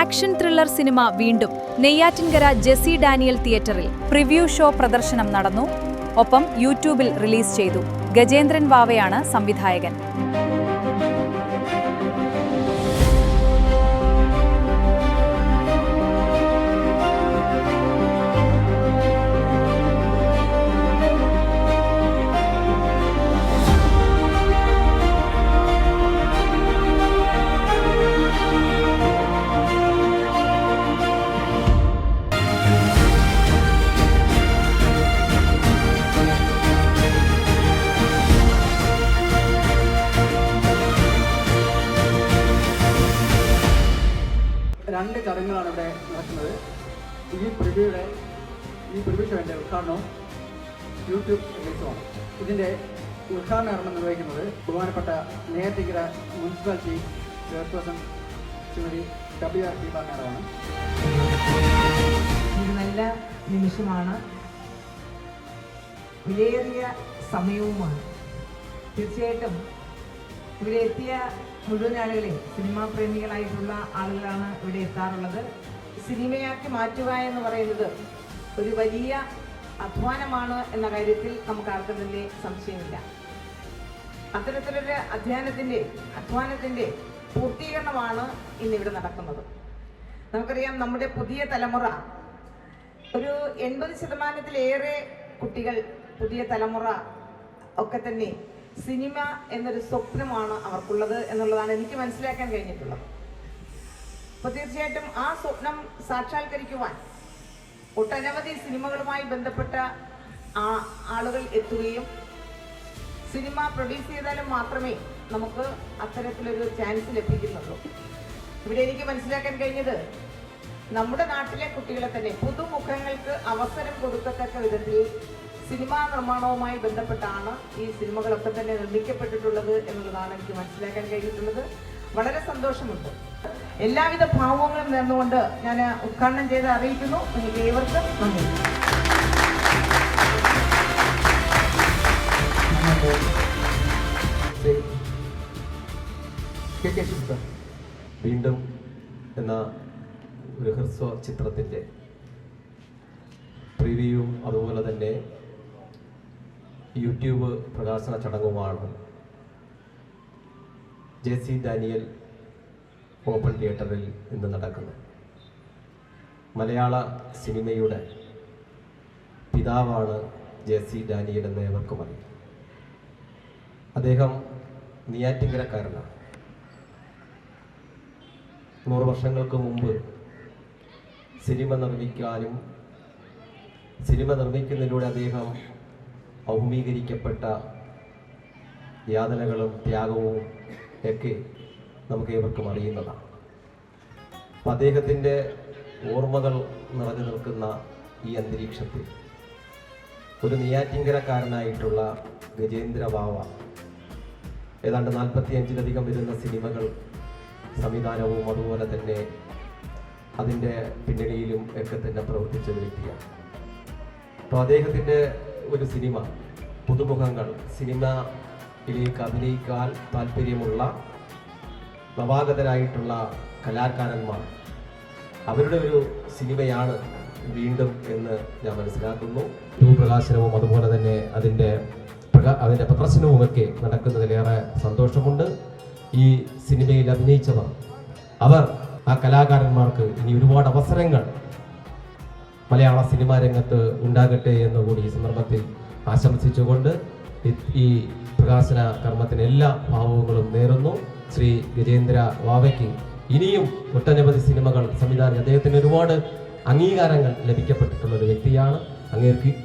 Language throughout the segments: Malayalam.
ആക്ഷൻ ത്രില്ലർ സിനിമ വീണ്ടും നെയ്യാറ്റിൻകര ജെസി ഡാനിയൽ തിയേറ്ററിൽ പ്രിവ്യൂ ഷോ പ്രദർശനം നടന്നു. ഒപ്പം യൂട്യൂബിൽ റിലീസ് ചെയ്തു. ഗജേന്ദ്രൻ വാവയാണ് സംവിധായകൻ. രണ്ട് ചടങ്ങുകളാണ് ഇവിടെ നടക്കുന്നത്. ഈ പ്രിവ്യൂ ഷോയുടെ ഉദ്ഘാടനവും യൂട്യൂബ് റിലീസുമാണ്. ഇതിൻ്റെ ഉദ്ഘാടന കർമ്മം നിർവഹിക്കുന്നത് ബഹുമാനപ്പെട്ട Neyyattinkara municipality chairperson Shrimati WR മാഡമാണ്. ഇത് നല്ല നിമിഷമാണ്, വിലയേറിയ സമയവുമാണ്. തീർച്ചയായിട്ടും ഇവിടെ എത്തിയ മുഴുവൻ ആളുകളെയും സിനിമാ പ്രേമികളായിട്ടുള്ള ആളുകളാണ് ഇവിടെ എത്താറുള്ളത്. സിനിമയാക്കി മാറ്റുക എന്ന് പറയുന്നത് ഒരു വലിയ അധ്വാനമാണ് എന്ന കാര്യത്തിൽ നമുക്ക് ആർക്കും തന്നെ സംശയമില്ല. അത്തരത്തിലൊരു അധ്വാനത്തിൻ്റെ പൂർത്തീകരണമാണ് ഇന്നിവിടെ നടക്കുന്നത്. നമുക്കറിയാം, നമ്മുടെ പുതിയ തലമുറ, ഒരു 80% കുട്ടികൾ, പുതിയ തലമുറ ഒക്കെ തന്നെ സിനിമ എന്നൊരു സ്വപ്നമാണ് അവർക്കുള്ളത് എന്നുള്ളതാണ് എനിക്ക് മനസ്സിലാക്കാൻ കഴിഞ്ഞിട്ടുള്ളത്. അപ്പോൾ തീർച്ചയായിട്ടും ആ സ്വപ്നം സാക്ഷാത്കരിക്കുവാൻ ഒട്ടനവധി സിനിമകളുമായി ബന്ധപ്പെട്ട ആളുകൾ എത്തുകയും സിനിമ പ്രൊഡ്യൂസ് ചെയ്താലും മാത്രമേ നമുക്ക് അത്തരത്തിലൊരു ചാൻസ് ലഭിക്കുന്നുള്ളൂ. ഇവിടെ എനിക്ക് മനസ്സിലാക്കാൻ കഴിഞ്ഞത്, നമ്മുടെ നാട്ടിലെ കുട്ടികളെ തന്നെ പുതുമുഖങ്ങൾക്ക് അവസരം കൊടുക്കത്തക്ക വിധത്തിൽ സിനിമാ നിർമ്മാണവുമായി ബന്ധപ്പെട്ടാണ് ഈ സിനിമകളൊക്കെ തന്നെ നിർമ്മിക്കപ്പെട്ടിട്ടുള്ളത് എന്നുള്ളതാണ് എനിക്ക് മനസ്സിലാക്കാൻ കഴിഞ്ഞിട്ടുള്ളത്. വളരെ സന്തോഷമുണ്ട്. എല്ലാവിധ ഭാവങ്ങളും നേർന്നുകൊണ്ട് ഞാൻ ഉദ്ഘാടനം ചെയ്ത് അറിയിക്കുന്നു. നിങ്ങൾക്ക് ഏവർക്കും നന്ദി. വീണ്ടും എന്ന ഒരു ഹ്രസ്വ ചിത്രത്തിൻ്റെ പ്രിവ്യൂവും അതുപോലെ തന്നെ യൂട്യൂബ് പ്രകാശന ചടങ്ങുമാണ് ജെസി ഡാനിയൽ ഓപ്പൺ തിയേറ്ററിൽ ഇന്ന് നടക്കുന്നത്. മലയാള സിനിമയുടെ പിതാവാണ് ജെസി ഡാനിയൽ എന്ന് ഏവർക്കും അറിയാം. അദ്ദേഹം നെയ്യാറ്റിൻകരക്കാരനാണ്. 100 വർഷങ്ങൾക്ക് മുമ്പ് സിനിമ നിർമ്മിക്കാനും സിനിമ നിർമ്മിക്കുന്നതിലൂടെ അദ്ദേഹം ഔമീകരിക്കപ്പെട്ട യാതനകളും ത്യാഗവും ഒക്കെ നമുക്ക് ഏവർക്കും അറിയുന്നതാണ്. അപ്പം അദ്ദേഹത്തിൻ്റെ ഓർമ്മകൾ നിറഞ്ഞു നിൽക്കുന്ന ഈ അന്തരീക്ഷത്തിൽ ഒരു നെയ്യാറ്റിൻകരക്കാരനായിട്ടുള്ള ഗജേന്ദ്ര വാവ ഏതാണ്ട് 45-ലധികം വരുന്ന സിനിമകൾ സംവിധാനവും അതുപോലെ തന്നെ അതിൻ്റെ പിന്നണിയിലും ഒക്കെ തന്നെ പ്രവർത്തിച്ച വ്യക്തിയാണ്. അപ്പോൾ അദ്ദേഹത്തിൻ്റെ ഒരു സിനിമ, പുതുമുഖങ്ങൾ, സിനിമയിലേക്ക് അഭിനയിക്കാൻ താല്പര്യമുള്ള നവാഗതരായിട്ടുള്ള കലാകാരന്മാർ, അവരുടെ ഒരു സിനിമയാണ് വീണ്ടും എന്ന് ഞാൻ മനസ്സിലാക്കുന്നു. പ്രകാശനവും അതുപോലെ തന്നെ അതിൻ്റെ പ്രദർശനവുമൊക്കെ നടക്കുന്നതിലേറെ സന്തോഷമുണ്ട്. ഈ സിനിമയിൽ അഭിനയിച്ചവർ, ആ കലാകാരന്മാർക്ക് ഇനി ഒരുപാട് അവസരങ്ങൾ മലയാള സിനിമാ രംഗത്ത് ഉണ്ടാകട്ടെ എന്നുകൂടി ഈ സന്ദർഭത്തിൽ ആശംസിച്ചുകൊണ്ട് ഈ പ്രകാശന കർമ്മത്തിന് എല്ലാ ഭാവങ്ങളും നേരുന്നു. ശ്രീ ഗജേന്ദ്ര വാവയ്ക്ക് ഇനിയും ഒട്ടനവധി സിനിമകൾ സംവിധാനം, അദ്ദേഹത്തിന് ഒരുപാട് അംഗീകാരങ്ങൾ ലഭിക്കപ്പെട്ടിട്ടുള്ള ഒരു വ്യക്തിയാണ്.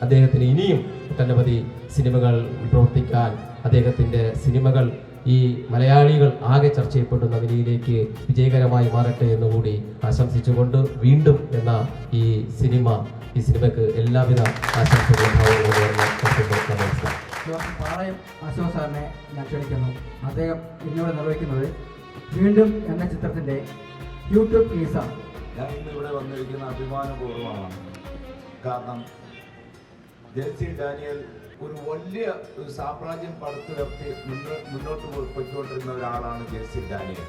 അദ്ദേഹത്തിന് ഇനിയും ഒട്ടനവധി സിനിമകൾ പ്രവർത്തിക്കാൻ, അദ്ദേഹത്തിൻ്റെ സിനിമകൾ ഈ മലയാളികൾ ആകെ ചർച്ച ചെയ്യപ്പെടുന്ന നിലയിലേക്ക് വിജയകരമായി മാറട്ടെ എന്നുകൂടി ആശംസിച്ചുകൊണ്ട് വീണ്ടും എന്ന ഈ സിനിമയ്ക്ക് എല്ലാവിധ ആശംസകളും പാളയം അശോക് സാറിനെ ഞാൻ ക്ഷണിക്കുന്നു. അദ്ദേഹം ഇന്നിവിടെ നിർവഹിക്കുന്നത് വീണ്ടും എന്ന ചിത്രത്തിൻ്റെ യൂട്യൂബ് റിലീസാണ്. ഞാൻ ഇന്നിവിടെ വന്നിരിക്കുന്ന അഭിമാനപൂർവ്വമാണ്. കാരണം ജെസി ഡാനിയൽ ഒരു വലിയ സാമ്രാജ്യം പടുത്തുയർത്തി മുന്നോട്ട് പോയിക്കൊണ്ടിരുന്ന ഒരാളാണ് ജെസി ഡാനിയൽ.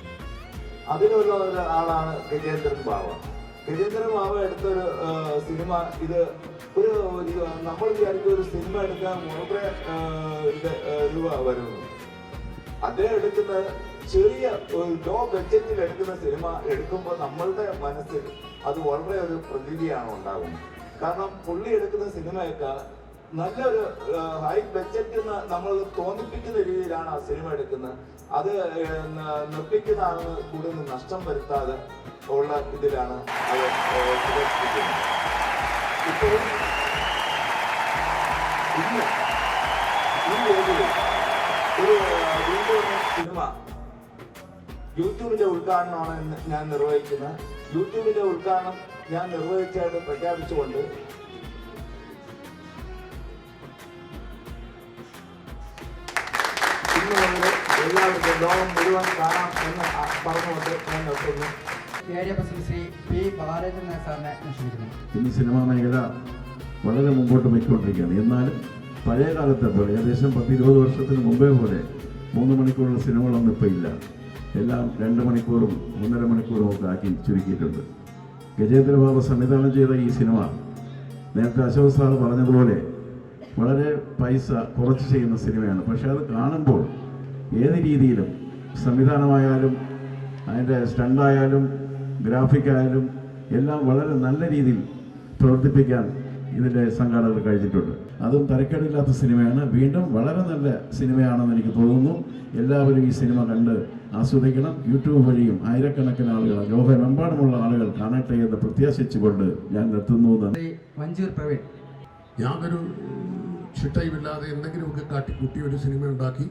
അതിലുള്ള ഒരാളാണ് ഗജേന്ദ്രൻ ബാവ. ഗജേന്ദ്രൻ ബാവ എടുത്തൊരു സിനിമ, ഇത് ഒരു നമ്മൾ വിചാരിക്കും ഒരു സിനിമ എടുക്കാൻ വളരെ രൂപ വരുന്നു. അദ്ദേഹം എടുക്കുന്ന ചെറിയ ഒരു ലോ ബഡ്ജറ്റിൽ എടുക്കുന്ന സിനിമ എടുക്കുമ്പോൾ നമ്മളുടെ മനസ്സിൽ അത് വളരെ ഒരു പ്രതീതിയാണ് ഉണ്ടാകുന്നത്. കാരണം പുള്ളി എടുക്കുന്ന സിനിമയൊക്കെ നല്ലൊരു ഹൈ ബഡ്ജറ്റ് നമ്മൾ തോന്നിപ്പിക്കുന്ന രീതിയിലാണ് ആ സിനിമ എടുക്കുന്നത്. അത് നിർമ്മിക്കുന്ന ആളുകൾ കൂടുതൽ നഷ്ടം വരുത്താതെ ഉള്ള ഇതിലാണ് അത് പ്രദർശിപ്പിക്കുന്നത്. ഇപ്പോൾ ഇന്ന് ഈ വേദിയിൽ ഒരു വീണ്ടും സിനിമ യൂട്യൂബിന്റെ ഉദ്ഘാടനമാണ് ഞാൻ നിർവഹിക്കുന്നത്. യൂട്യൂബിന്റെ ഉദ്ഘാടനം ഞാൻ നിർവഹിച്ചായിട്ട് പ്രഖ്യാപിച്ചുകൊണ്ട് ഇന്ന് മുതൽ എല്ലാവർക്കും ലോകം മുഴുവൻ കാണാം എന്ന് പറഞ്ഞുകൊണ്ട് ഞാൻ നിർത്തുന്നു. Area president Shri P Balachandran സാറിനെ ക്ഷണിക്കുന്നു. ഇന്ന് സിനിമാ മേഖല വളരെ മുമ്പോട്ട് പോയിക്കൊണ്ടിരിക്കുകയാണ്. എന്നാലും പഴയ കാലത്തെ പോലെ ഏകദേശം 10-20 വർഷത്തിന് മുമ്പേ പോലെ 3 മണിക്കൂറുള്ള സിനിമകളൊന്നും ഇപ്പോൾ ഇല്ല. എല്ലാം 2 മണിക്കൂറും 1.5 മണിക്കൂറും ഒക്കെ ആക്കി ചുരുക്കിയിട്ടുണ്ട്. ഗജേന്ദ്ര ബാബു സംവിധാനം ചെയ്ത ഈ സിനിമ നേരത്തെ അശോക് സാർ പറഞ്ഞതുപോലെ വളരെ പൈസ കുറച്ച് ചെയ്യുന്ന സിനിമയാണ്. പക്ഷേ അത് കാണുമ്പോൾ ഏത് രീതിയിലും സംവിധാനമായാലും അതിൻ്റെ സ്റ്റണ്ടായാലും ഗ്രാഫിക്കായാലും എല്ലാം വളരെ നല്ല രീതിയിൽ പ്രവർത്തിപ്പിക്കാൻ ഇതിൻ്റെ സംഘാടകർ കഴിഞ്ഞിട്ടുണ്ട്. അതും തരക്കേടില്ലാത്ത സിനിമയാണ്. വീണ്ടും വളരെ നല്ല സിനിമയാണെന്ന് എനിക്ക് തോന്നുന്നു. എല്ലാവരും ഈ സിനിമ കണ്ട് ആസ്വദിക്കണം. യൂട്യൂബ് വഴിയും ആയിരക്കണക്കിന് ആളുകൾ, ലോകമെമ്പാടുമുള്ള ആളുകൾ കാണട്ടെ എന്ന് പ്രത്യാശിച്ചുകൊണ്ട് ഞാൻ നിർത്തുന്നു. മഞ്ജൂർ പ്രവീൺ. യാതൊരു ചിട്ടയുമില്ലാതെ എന്തെങ്കിലുമൊക്കെ കാട്ടിക്കൂട്ടി ഒരു സിനിമ ഉണ്ടാക്കി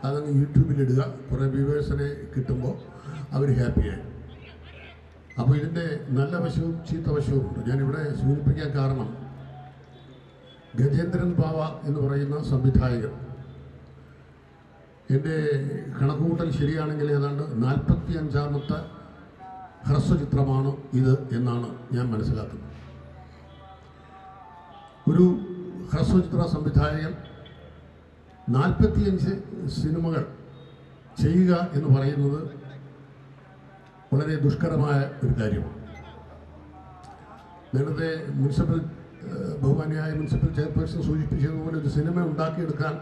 അതങ്ങ് യൂട്യൂബിലിടുക. കുറേ വ്യൂവേഴ്സിനെ കിട്ടുമ്പോൾ അവർ ഹാപ്പിയായി. അപ്പോൾ ഇതിൻ്റെ നല്ല വശവും ചീത്ത വശവും ഉണ്ട്. ഞാനിവിടെ സൂചിപ്പിക്കാൻ കാരണം ഗജേന്ദ്രൻ ബാവ എന്ന് പറയുന്ന സംവിധായകൻ, എൻ്റെ കണക്കുകൂട്ടൽ ശരിയാണെങ്കിൽ ഏതാണ്ട് 45ാമത്തെ ഹ്രസ്വചിത്രമാണ് ഇത് എന്നാണ് ഞാൻ മനസ്സിലാക്കുന്നത്. ഒരു ഹ്രസ്വചിത്ര സംവിധായകൻ 45 സിനിമകൾ ചെയ്യുക എന്ന് പറയുന്നത് വളരെ ദുഷ്കരമായ ഒരു കാര്യമാണ്. നേരത്തെ ബഹുമാനിയായ മുനിസിപ്പൽ ചെയർപേഴ്സൺ സൂചിപ്പിച്ചതുപോലെ ഒരു സിനിമ ഉണ്ടാക്കിയെടുക്കാൻ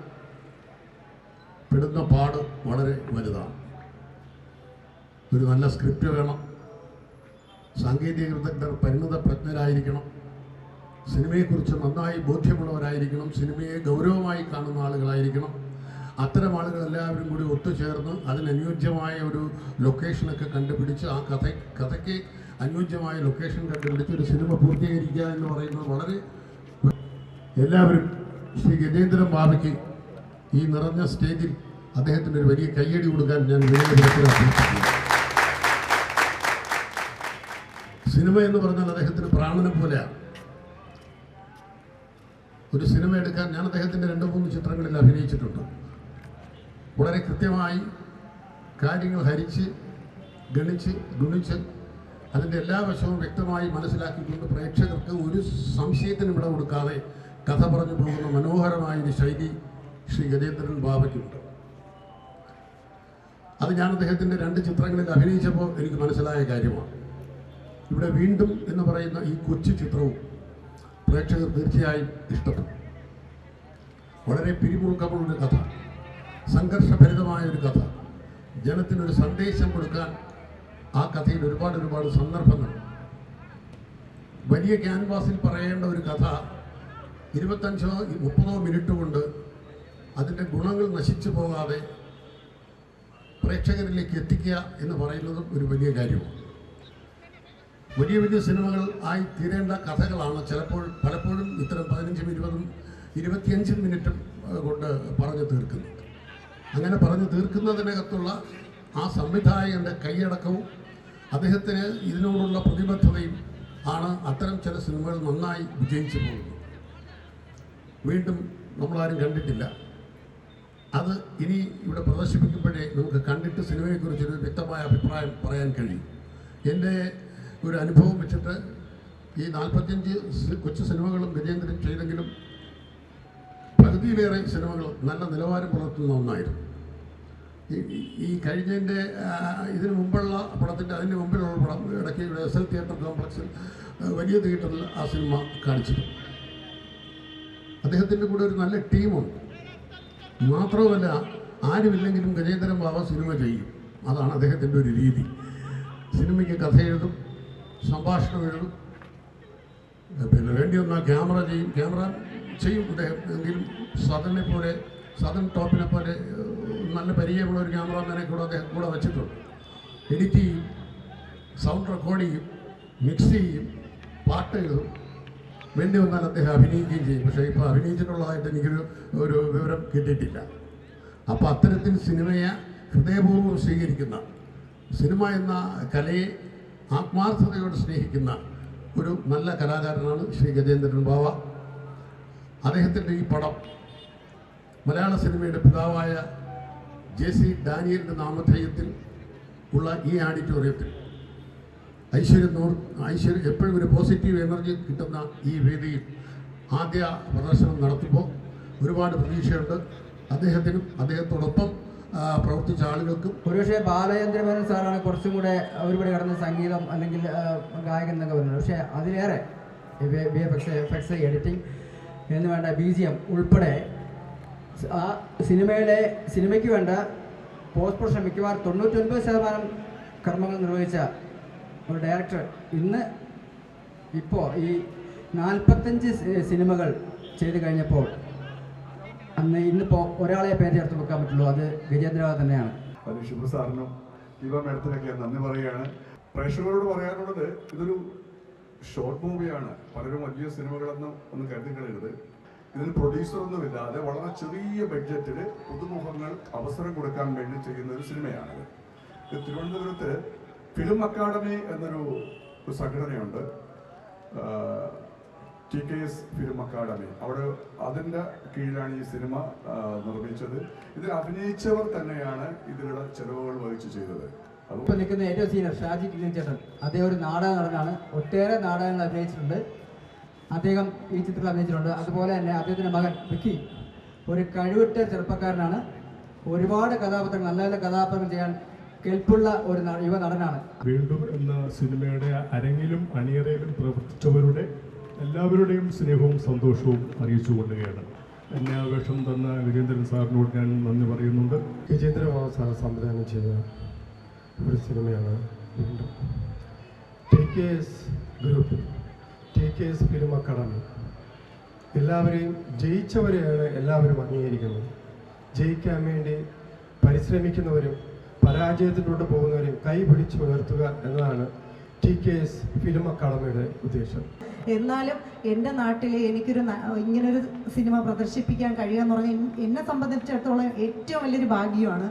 പെടുന്ന പാട് വളരെ വലുതാണ്. ഒരു നല്ല സ്ക്രിപ്റ്റ് വേണം, സാങ്കേതിക വിദഗ്ധർ പരിണത പ്രജ്ഞരായിരിക്കണം, സിനിമയെക്കുറിച്ച് നന്നായി ബോധ്യമുള്ളവരായിരിക്കണം, സിനിമയെ ഗൗരവമായി കാണുന്ന ആളുകളായിരിക്കണം. അത്തരം ആളുകൾ എല്ലാവരും കൂടി ഒത്തുചേർന്ന് അതിനനുയോജ്യമായ ഒരു ലൊക്കേഷനൊക്കെ കണ്ടുപിടിച്ച് ആ കഥയ്ക്ക് അനുയോജ്യമായ ലൊക്കേഷൻ കണ്ടുപിടിച്ച് ഒരു സിനിമ പൂർത്തീകരിക്കുക എന്ന് പറയുന്നത് വളരെ എല്ലാവരും ശ്രീ ഗജേന്ദ്രൻ ബാബയ്ക്ക് ഈ നിറഞ്ഞ സ്റ്റേജിൽ അദ്ദേഹത്തിന് ഒരു വലിയ കയ്യടി കൊടുക്കാൻ ഞാൻ അഭ്യർത്ഥിക്കുന്നു. സിനിമ എന്ന് പറഞ്ഞാൽ അദ്ദേഹത്തിന് പ്രാണനെ പോലെയാണ്. ഒരു സിനിമ എടുക്കാൻ ഞാൻ അദ്ദേഹത്തിൻ്റെ 2-3 ചിത്രങ്ങളിൽ അഭിനയിച്ചിട്ടുണ്ട്. വളരെ കൃത്യമായി കാര്യങ്ങൾ ഹരിച്ച് ഗണിച്ച് ഗുണിച്ച് അതിൻ്റെ എല്ലാ വശവും വ്യക്തമായി മനസ്സിലാക്കിക്കൊണ്ട് പ്രേക്ഷകർക്ക് ഒരു സംശയത്തിനും ഇട കൊടുക്കാതെ കഥ പറഞ്ഞു പോകുന്ന മനോഹരമായൊരു ശൈലി ശ്രീ ഗജേന്ദ്രൻ ബാബയ്ക്കുണ്ട്. അത് ഞാൻ അദ്ദേഹത്തിൻ്റെ 2 ചിത്രങ്ങളിൽ അഭിനയിച്ചപ്പോൾ എനിക്ക് മനസ്സിലായ കാര്യമാണ്. ഇവിടെ വീണ്ടും എന്ന് പറയുന്ന ഈ കൊച്ചു ചിത്രവും പ്രേക്ഷകർ തീർച്ചയായും ഇഷ്ടപ്പെട്ടു. വളരെ പിരിമുറുക്കമുള്ളൊരു കഥ, സംഘർഷഭരിതമായൊരു കഥ, ജനത്തിനൊരു സന്ദേശം കൊടുക്കാൻ ആ കഥയിൽ ഒരുപാട് സന്ദർഭങ്ങൾ. വലിയ ക്യാൻവാസിൽ പറയേണ്ട ഒരു കഥ 25-30 മിനിറ്റ് കൊണ്ട് അതിൻ്റെ ഗുണങ്ങൾ നശിച്ചു പോകാതെ പ്രേക്ഷകരിലേക്ക് എത്തിക്കുക എന്ന് പറയുന്നതും ഒരു വലിയ കാര്യമാണ്. വലിയ സിനിമകൾ ആയി തീരേണ്ട കഥകളാണ് പലപ്പോഴും ഇത്തരം 15-20 25 മിനിറ്റും കൊണ്ട് പറഞ്ഞു തീർക്കുന്നത്. അങ്ങനെ പറഞ്ഞു തീർക്കുന്നതിനകത്തുള്ള ആ സംവിധായകൻ്റെ കൈയടക്കവും അദ്ദേഹത്തിന് ഇതിനോടുള്ള പ്രതിബദ്ധതയും ആണ് അത്തരം ചില സിനിമകൾ നന്നായി വിജയിച്ചു പോകുന്നത്. വീണ്ടും നമ്മളാരും കണ്ടിട്ടില്ല. അത് ഇനി ഇവിടെ പ്രദർശിപ്പിക്കുമ്പോഴേ നമുക്ക് കണ്ടിട്ട് സിനിമയെക്കുറിച്ചൊരു വ്യക്തമായ അഭിപ്രായം പറയാൻ കഴിയും. എൻ്റെ ഒരു അനുഭവം വെച്ചിട്ട് ഈ 45 കൊച്ചു സിനിമകളും ഗജേന്ദ്രൻ ചെയ്തെങ്കിലും പകുതിയിലേറെ സിനിമകൾ നല്ല നിലവാരം പുലർത്തുന്ന ഒന്നായിരുന്നു. ഈ കഴിഞ്ഞതിൻ്റെ ഇതിന് മുമ്പുള്ള പടത്തിൻ്റെ അതിന് മുമ്പിലുള്ള പടം ഇടയ്ക്ക് ഇവിടെ SL തിയേറ്റർ കോംപ്ലക്സിൽ വലിയ തിയേറ്ററിൽ ആ സിനിമ കാണിച്ചിട്ടുണ്ട്. അദ്ദേഹത്തിൻ്റെ കൂടെ ഒരു നല്ല ടീമുണ്ട്. മാത്രവുമല്ല, ആരുമില്ലെങ്കിലും ഗജേന്ദ്രൻ ബാബ സിനിമ ചെയ്യും. അതാണ് അദ്ദേഹത്തിൻ്റെ ഒരു രീതി. സിനിമയ്ക്ക് കഥ എഴുതും, സംഭാഷണം എഴുതും, പിന്നെ വേണ്ടി വന്നാൽ ക്യാമറ ചെയ്യും അദ്ദേഹം. എങ്കിലും സദനെ പോലെ സദൻ ടോപ്പിനെ പോലെ നല്ല പരിചയമുള്ള ഒരു ക്യാമറാമാനെ കൂടെ അദ്ദേഹം കൂടെ വെച്ചിട്ടുണ്ട്. എഡിറ്റ് ചെയ്യും, സൗണ്ട് റെക്കോർഡ് ചെയ്യും, മിക്സ് ചെയ്യും, പാട്ട് എഴുതും, വേണ്ടി വന്നാൽ അദ്ദേഹം അഭിനയിക്കുകയും ചെയ്യും. പക്ഷേ ഇപ്പോൾ അഭിനയിച്ചിട്ടുള്ളതായിട്ട് ഒരു വിവരം കിട്ടിയിട്ടില്ല. അപ്പോൾ അത്തരത്തിൽ സിനിമയെ ഹൃദയപൂർവ്വം സ്വീകരിക്കുന്ന, സിനിമ എന്ന കലയെ ആത്മാർത്ഥതയോടെ സ്നേഹിക്കുന്ന ഒരു നല്ല കലാകാരനാണ് ശ്രീ ഗജേന്ദ്രൻ ബാവ. അദ്ദേഹത്തിൻ്റെ ഈ പടം മലയാള സിനിമയുടെ പിതാവായ JC ഡാനിയലിൻ്റെ നാമധേയത്തിൽ ഉള്ള ഈ ഓഡിറ്റോറിയത്തിൽ ഐശ്വര്യം എപ്പോഴും ഒരു പോസിറ്റീവ് എനർജി കിട്ടുന്ന ഈ വേദിയിൽ ആദ്യ പ്രദർശനം നടത്തുമ്പോൾ ഒരുപാട് പ്രതീക്ഷയുണ്ട് അദ്ദേഹത്തിനും അദ്ദേഹത്തോടൊപ്പം പ്രവർത്തിച്ച ആളുകൾക്കും. ഒരുപക്ഷെ ബാലചന്ദ്രമേനോൻ സാറാണ് കുറച്ചും കൂടെ ഒരുപാട് കടന്ന സംഗീതം അല്ലെങ്കിൽ ഗായകൻ എന്നൊക്കെ പറയുന്നത്. പക്ഷേ അതിലേറെ VFX എഡിറ്റിംഗ് എന്ന് വേണ്ട BGM ഉൾപ്പെടെ ആ സിനിമയ്ക്ക് വേണ്ട പോസ്റ്റ് പ്രൊഡക്ഷൻ മിക്കവാറും 99% കർമ്മങ്ങൾ നിർവഹിച്ച ഒരു ഡയറക്ടർ ഇപ്പോൾ ഈ 45 സിനിമകൾ ചെയ്ത് കഴിഞ്ഞപ്പോൾ ഇന്നിപ്പോൾ ഒരാളെ പേര് ചേർത്ത് വെക്കാൻ പറ്റുള്ളൂ, അത് ഗജേന്ദ്ര തന്നെയാണ്. അത് ശിവ സാറിനും ഇവ മേഡത്തിനൊക്കെ നന്ദി പറയുകയാണ്. പ്രേക്ഷകരോട് പറയാനുള്ളത്, ഇതൊരു ഷോർട്ട് മൂവിയാണ്. പലരും വലിയ സിനിമകളൊന്നും കരുതിക്കളയരുത്. ഇതിന് പ്രൊഡ്യൂസറൊന്നുമില്ലാതെ വളരെ ചെറിയ ബഡ്ജറ്റിൽ പുതുമുഖങ്ങൾ അവസരം കൊടുക്കാൻ വേണ്ടി ചെയ്യുന്ന ഒരു സിനിമയാണിത്. തിരുവനന്തപുരത്ത് ഫിലിം അക്കാദമി എന്നൊരു സംഘടനയുണ്ട്, TKS ഫിലിം അക്കാദമി. അവിടെ അതിൻ്റെ കീഴിലാണ് ഈ സിനിമ നിർമ്മിച്ചത്. ഇതിൽ അഭിനയിച്ചവർ തന്നെയാണ് ഇതിലുള്ള ചെലവുകൾ വഹിച്ച് ചെയ്തത്. ഇപ്പോൾ നിൽക്കുന്ന ഏറ്റവും സീനിയർ ഷാജി ചേട്ടൻ, അദ്ദേഹം ഒരു നാടക നടനാണ്. ഒട്ടേറെ നാടകങ്ങൾ അഭിനയിച്ചിട്ടുണ്ട്. അദ്ദേഹം ഈ ചിത്രത്തിൽ അഭിനയിച്ചിട്ടുണ്ട്. അതുപോലെ തന്നെ അദ്ദേഹത്തിൻ്റെ മകൻ വിക്കി ഒരു കഴിവുറ്റ ചെറുപ്പക്കാരനാണ്. ഒരുപാട് കഥാപാത്രങ്ങൾ, നല്ല നല്ല കഥാപാത്രങ്ങൾ ചെയ്യാൻ കെൽപ്പുള്ള ഒരു യുവ നടനാണ്. വീണ്ടും എന്ന സിനിമയുടെ അരങ്ങിലും അണിയറയിലും പ്രവർത്തിച്ചവരുടെ എല്ലാവരുടെയും സ്നേഹവും സന്തോഷവും അറിയിച്ചുകൊള്ളുകയാണ്. എന്നെ ആ വേഷം തന്ന ഗജേന്ദ്രൻ സാറിനോട് ഞാൻ നന്ദി പറയുന്നുണ്ട്. ഗജേന്ദ്ര ബാബു സാർ സംവിധാനം ചെയ്ത ഒരു സിനിമയാണ് വീണ്ടും. TKS group, TKS film academy എല്ലാവരെയും ജയിച്ചവരെയാണ് എല്ലാവരും അംഗീകരിക്കുന്നത്. ജയിക്കാൻ വേണ്ടി പരിശ്രമിക്കുന്നവരും പരാജയത്തിലൂടെ പോകുന്നവരെയും കൈ പിടിച്ചുയർത്തുക എന്നതാണ് TKS ഫിലിം അക്കാദമിയുടെ ഉദ്ദേശം. എന്നാലും എൻ്റെ നാട്ടിൽ ഇങ്ങനൊരു സിനിമ പ്രദർശിപ്പിക്കാൻ കഴിയുക എന്ന് പറഞ്ഞാൽ എന്നെ സംബന്ധിച്ചിടത്തോളം ഏറ്റവും വലിയൊരു ഭാഗ്യമാണ്.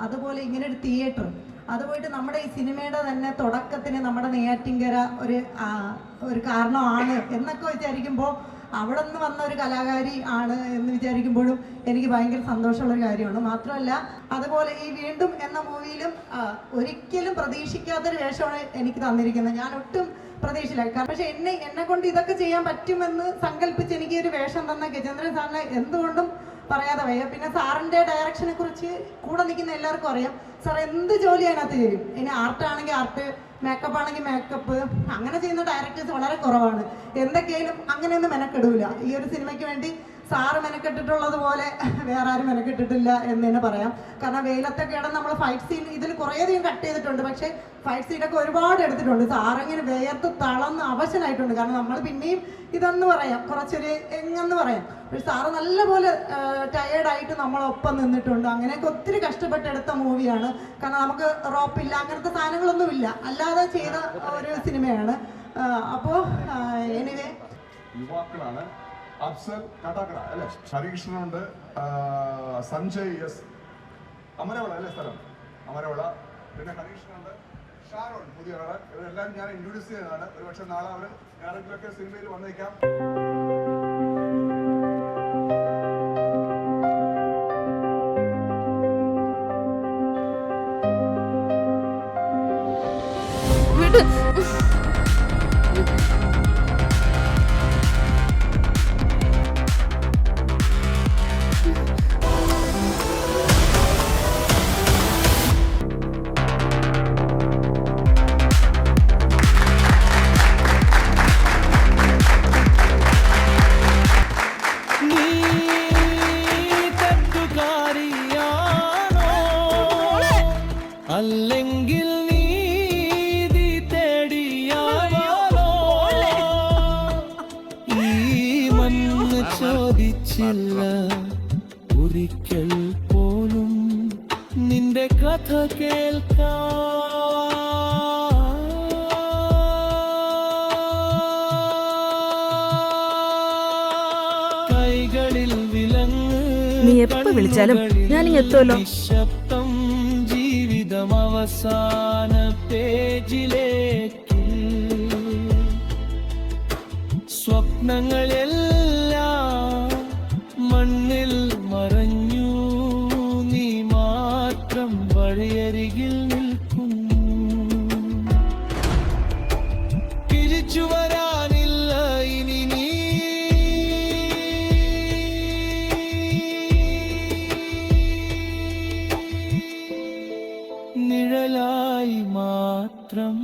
അതുപോലെ ഇങ്ങനൊരു തിയേറ്റർ, അതുപോയിട്ട് നമ്മുടെ ഈ സിനിമയുടെ തന്നെ തുടക്കത്തിന് നമ്മുടെ നെയ്യാറ്റിൻകര ഒരു കാരണമാണ് എന്നൊക്കെ വിചാരിക്കുമ്പോൾ അവിടെ നിന്ന് വന്ന ഒരു കലാകാരി ആണ് എന്ന് വിചാരിക്കുമ്പോഴും എനിക്ക് ഭയങ്കര സന്തോഷമുള്ളൊരു കാര്യമാണ്. മാത്രമല്ല അതുപോലെ ഈ വീണ്ടും എന്ന മൂവിയിലും ഒരിക്കലും പ്രതീക്ഷിക്കാത്തൊരു വേഷമാണ് എനിക്ക് തന്നിരിക്കുന്നത്. ഞാൻ ഒട്ടും പ്രതീക്ഷയില്ല. പക്ഷെ എന്നെ കൊണ്ട് ഇതൊക്കെ ചെയ്യാൻ പറ്റുമെന്ന് സങ്കല്പിച്ച് എനിക്ക് ഒരു വേഷം തന്ന ഗജേന്ദ്രൻ സാറിനെ എന്തുകൊണ്ടും പറയാതെ വയ്യ. പിന്നെ സാറിൻ്റെ ഡയറക്ഷനെ കുറിച്ച് കൂടെ നിൽക്കുന്ന എല്ലാവർക്കും അറിയാം. സാർ എന്ത് ജോലി അതിനകത്ത് ചെയ്യും. ഇനി ആർട്ടാണെങ്കിൽ ആർട്ട്, മേക്കപ്പ് ആണെങ്കിൽ മേക്കപ്പ്, അങ്ങനെ ചെയ്യുന്ന ഡയറക്ടേഴ്സ് വളരെ കുറവാണ്. എന്തൊക്കെയായാലും അങ്ങനെയൊന്നും മെനക്കെടൂല. ഈ ഒരു സിനിമയ്ക്ക് വേണ്ടി സാറ് മെനക്കെട്ടിട്ടുള്ളത് പോലെ വേറെ ആരും മെനക്കെട്ടിട്ടില്ല എന്ന് തന്നെ പറയാം. കാരണം വെയിലത്തൊക്കെ ഇടം നമ്മൾ ഫൈറ്റ് സീൻ ഇതിൽ കുറേയധികം കട്ട് ചെയ്തിട്ടുണ്ട്. പക്ഷേ ഫൈറ്റ് സീനൊക്കെ ഒരുപാട് എടുത്തിട്ടുണ്ട്. സാറിങ്ങനെ വേർത്ത് തളർന്ന് അവശനായിട്ടുണ്ട്. കാരണം നമ്മൾ പിന്നെയും ഇതെന്ന് പറയാം, കുറച്ചൊരു എങ്ങെന്ന് പറയാം. പക്ഷെ സാറ് നല്ലപോലെ ടയേർഡായിട്ട് നമ്മളൊപ്പം നിന്നിട്ടുണ്ട്. അങ്ങനെയൊക്കെ ഒത്തിരി കഷ്ടപ്പെട്ടെടുത്ത മൂവിയാണ്. കാരണം നമുക്ക് റോപ്പില്ല, അങ്ങനത്തെ സാധനങ്ങളൊന്നുമില്ല, അല്ലാതെ ചെയ്ത ഒരു സിനിമയാണ്. അപ്പോൾ എനിവേ യുവാക്കളാണ്. അഫ്സൽ കാട്ടാക്കട അല്ലേ, ഹരീഷ്ണനുണ്ട്, സഞ്ജയ് എസ്, അമരവള അല്ലേ സ്ഥലം, അമരവള. പിന്നെ ഹരീഷ്ണനുണ്ട്, ഷാരോൺ പുതിയ ആള്. ഇവരെല്ലാം ഞാൻ ഇൻട്രൊഡ്യൂസ് ചെയ്തതാണ്. ഒരു പക്ഷെ നാളെ അവർ ആരെങ്കിലുമൊക്കെ സിനിമയിൽ വന്നേക്കാം. ഒരിക്കൽ പോലും നിന്റെ കഥ കൈകളിൽ വിലങ്ങ് നീ എപ്പോ വിളിച്ചാലും ഞാനിങ്ങ് എത്തുമല്ലോ. നിശബ്ദം ജീവിതം അവസാന പേജിലേക്ക് സ്വപ്നങ്ങളെല്ലാം മണ്ണിൽ മറഞ്ഞു നീ മാത്രം വഴിയരികിൽ നിൽക്കുന്നു തിരിച്ചു വരാനില്ല ഇനി നീ നിഴലായി മാത്രം